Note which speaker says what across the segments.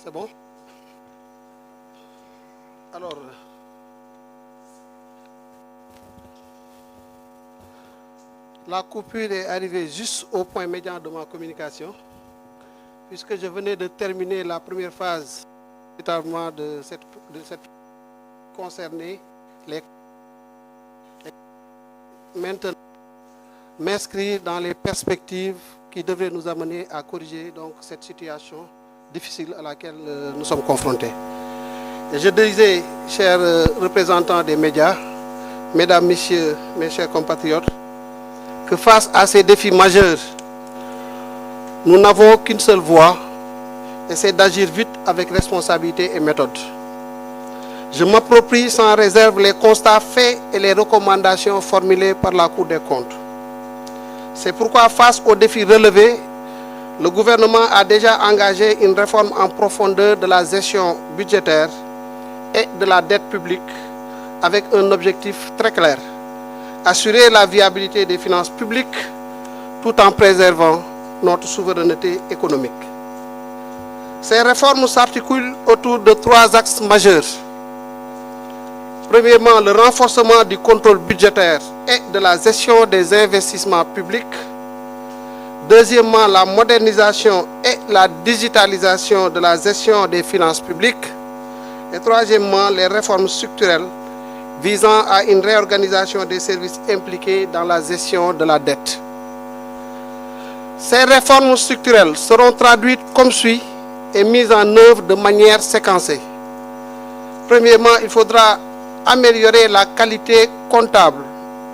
Speaker 1: C'est bon? Alors, la coupure est arrivée juste au point médian de ma communication, puisque je venais de terminer la première phase de cette concernée les maintenant m'inscrire dans les perspectives qui devraient nous amener à corriger donc cette situation difficile à laquelle nous sommes confrontés. Et je disais, chers représentants des médias, mesdames, messieurs, mes chers compatriotes, que face à ces défis majeurs, nous n'avons qu'une seule voie, et c'est d'agir vite avec responsabilité et méthode. Je m'approprie sans réserve les constats faits et les recommandations formulées par la Cour des comptes. C'est pourquoi, face aux défis relevés, le gouvernement a déjà engagé une réforme en profondeur de la gestion budgétaire et de la dette publique avec un objectif très clair: assurer la viabilité des finances publiques tout en préservant notre souveraineté économique. Ces réformes s'articulent autour de 3 axes majeurs. Premièrement, le renforcement du contrôle budgétaire et de la gestion des investissements publics. Deuxièmement, la modernisation et la digitalisation de la gestion des finances publiques. Et troisièmement, les réformes structurelles visant à une réorganisation des services impliqués dans la gestion de la dette. Ces réformes structurelles seront traduites comme suit et mises en œuvre de manière séquencée. Premièrement, il faudra améliorer la qualité comptable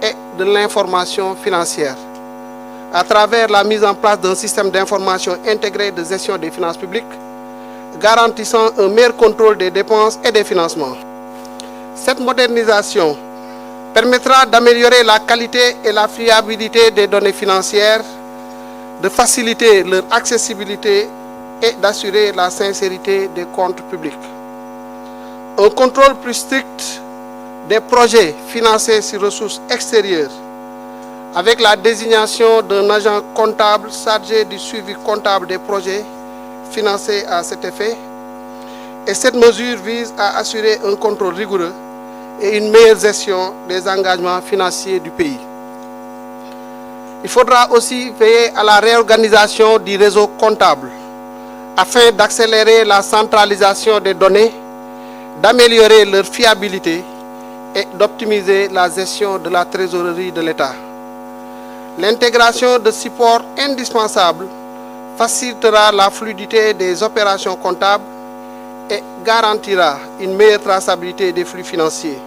Speaker 1: et de l'information financière à travers la mise en place d'un système d'information intégré de gestion des finances publiques, garantissant un meilleur contrôle des dépenses et des financements. Cette modernisation permettra d'améliorer la qualité et la fiabilité des données financières, de faciliter leur accessibilité et d'assurer la sincérité des comptes publics. Un contrôle plus strict des projets financés sur ressources extérieures, avec la désignation d'un agent comptable chargé du suivi comptable des projets financés à cet effet. Et cette mesure vise à assurer un contrôle rigoureux et une meilleure gestion des engagements financiers du pays. Il faudra aussi veiller à la réorganisation du réseau comptable afin d'accélérer la centralisation des données, d'améliorer leur fiabilité et d'optimiser la gestion de la trésorerie de l'État. L'intégration de supports indispensables facilitera la fluidité des opérations comptables et garantira une meilleure traçabilité des flux financiers.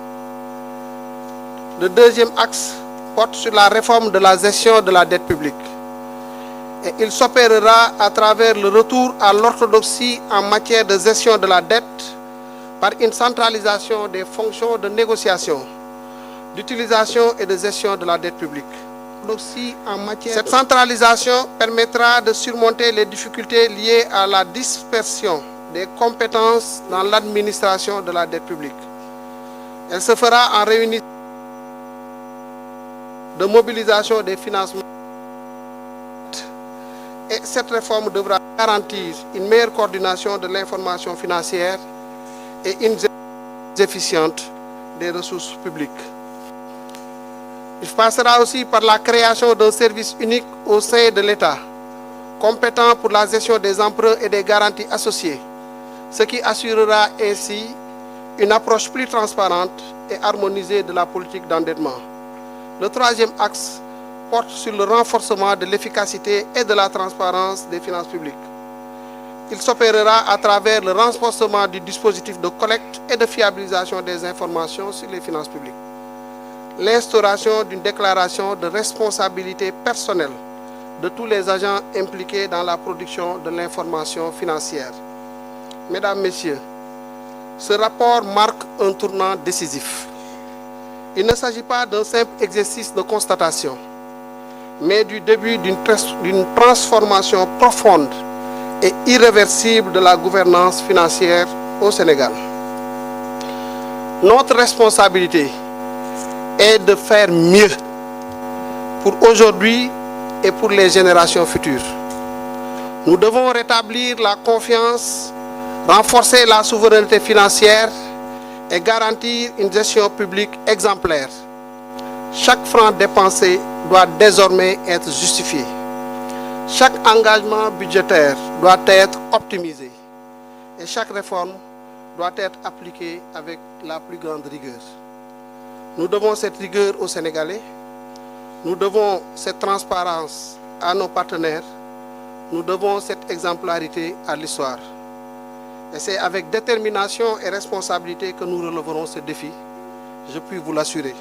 Speaker 1: Le deuxième axe porte sur la réforme de la gestion de la dette publique. Et il s'opérera à travers le retour à l'orthodoxie en matière de gestion de la dette par une centralisation des fonctions de négociation, d'utilisation et de gestion de la dette publique. Cette centralisation permettra de surmonter les difficultés liées à la dispersion des compétences dans l'administration de la dette publique. Elle se fera en réunissant de mobilisation des financements. Et cette réforme devra garantir une meilleure coordination de l'information financière et une gestion efficiente des ressources publiques. Il passera aussi par la création d'un service unique au sein de l'État, compétent pour la gestion des emprunts et des garanties associées, ce qui assurera ainsi une approche plus transparente et harmonisée de la politique d'endettement. Le troisième axe porte sur le renforcement de l'efficacité et de la transparence des finances publiques. Il s'opérera à travers le renforcement du dispositif de collecte et de fiabilisation des informations sur les finances publiques. L'instauration d'une déclaration de responsabilité personnelle de tous les agents impliqués dans la production de l'information financière. Mesdames, Messieurs, ce rapport marque un tournant décisif. Il ne s'agit pas d'un simple exercice de constatation, mais du début d'une transformation profonde et irréversible de la gouvernance financière au Sénégal. Notre responsabilité est de faire mieux pour aujourd'hui et pour les générations futures. Nous devons rétablir la confiance renforcer la souveraineté financière et garantir une gestion publique exemplaire. Chaque franc dépensé doit désormais être justifié. Chaque engagement budgétaire doit être optimisé et chaque réforme doit être appliquée avec la plus grande rigueur. Nous devons cette rigueur aux Sénégalais, nous devons cette transparence à nos partenaires, nous devons cette exemplarité à l'histoire. Et c'est avec détermination et responsabilité que nous relèverons ce défi. Je puis vous l'assurer.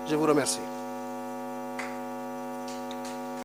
Speaker 1: Je vous remercie.